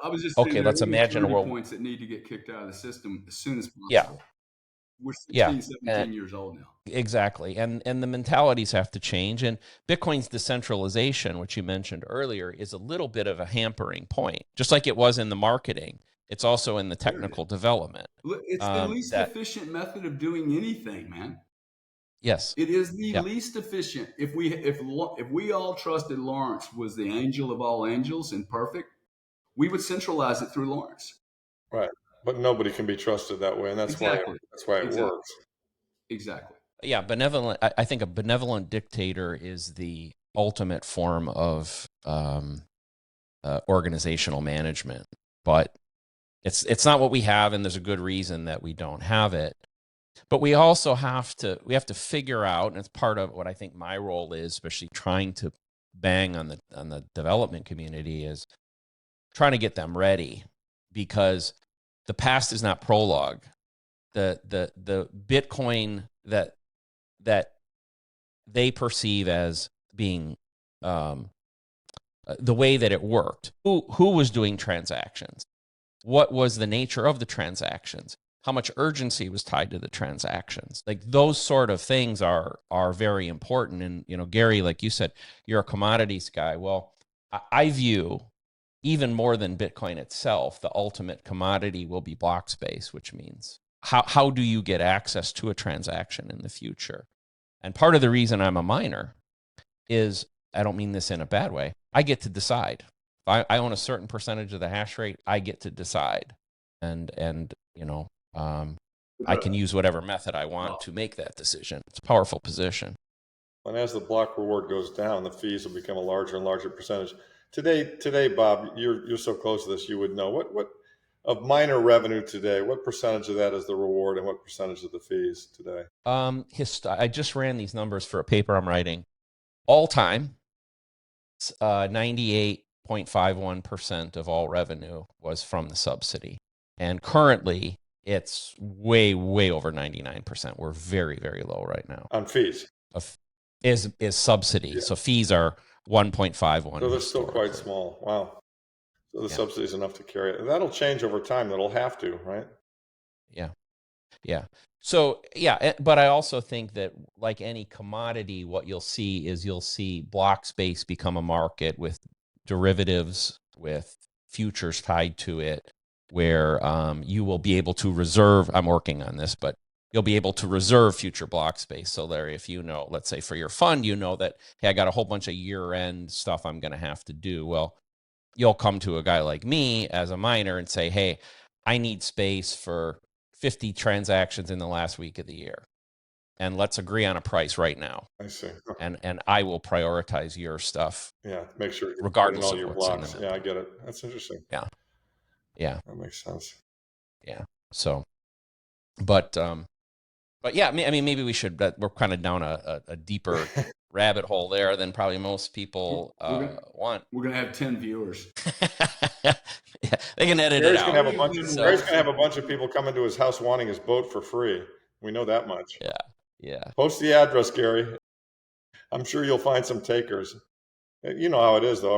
I was just saying Okay, there are let's imagine a maturity world. points that need to get kicked out of the system as soon as Yeah, possible. We're yeah, 16, uh, 17 years old now. exactly. And the mentalities have to change. And Bitcoin's decentralization, which you mentioned earlier, is a little bit of a hampering point, just like it was in the marketing. It's also in the Sure it is. technical development. It's the least That efficient method of doing anything, man. Yes, It is the yeah, least efficient. If we all trusted Lawrence was the angel of all angels and perfect, we would centralize it through Lawrence. Right. But nobody can be trusted that way, and Exactly. that's why it Exactly. works. Exactly. yeah. Benevolent. I think a benevolent dictator is the ultimate form of organizational management, but it's not what we have, and there's a good reason that we don't have it. But we also have to figure out, and it's part of what I think my role is, especially trying to bang on the development community, is trying to get them ready, because the past is not prologue. The Bitcoin that they perceive as being the way that it worked. Who was doing transactions? What was the nature of the transactions? How much urgency was tied to the transactions? Like those sort of things are very important. And Gary, like you said, you're a commodities guy. Well, I view, even more than Bitcoin itself, the ultimate commodity will be block space, which means how do you get access to a transaction in the future? And part of the reason I'm a miner is, I don't mean this in a bad way, I get to decide. If I own a certain percentage of the hash rate, I get to decide. And I can use whatever method I want to make that decision. It's a powerful position. And as the block reward goes down, the fees will become a larger and larger percentage. Today, Bob, you're so close to this, you would know what of miner revenue today. What percentage of that is the reward, and what percentage of the fees today? I just ran these numbers for a paper I'm writing. All time, 98.51% of all revenue was from the subsidy, and currently it's way over 99%. We're very, very low right now On fees. Is subsidy. Yeah. So fees are 1.51. So they're still quite small. Wow. So the subsidy is enough to carry it. And that'll change over time. That'll have to, right? Yeah. So, but I also think that, like any commodity, what you'll see block space become a market with derivatives, with futures tied to it, where you will be able to reserve. I'm working on this, but you'll be able to reserve future block space. So, Larry, if let's say for your fund, that, hey, I got a whole bunch of year-end stuff I'm going to have to do. Well, you'll come to a guy like me as a miner and say, hey, I need space for 50 transactions in the last week of the year, and let's agree on a price right now. I see. And I will prioritize your stuff. Yeah, make sure you're regardless all of your what's blocks. in the Yeah, I get it. That's interesting. Yeah. That makes sense. Yeah. So, but yeah, I mean, maybe we should. We're kind of down a deeper rabbit hole there than probably most people want. We're gonna have 10 viewers. Yeah, they can edit Gary's it gonna out. have Gary's gonna have a bunch of people come into his house wanting his boat for free. We know that much. Yeah. Post the address, Gary. I'm sure you'll find some takers. You know how it is, though.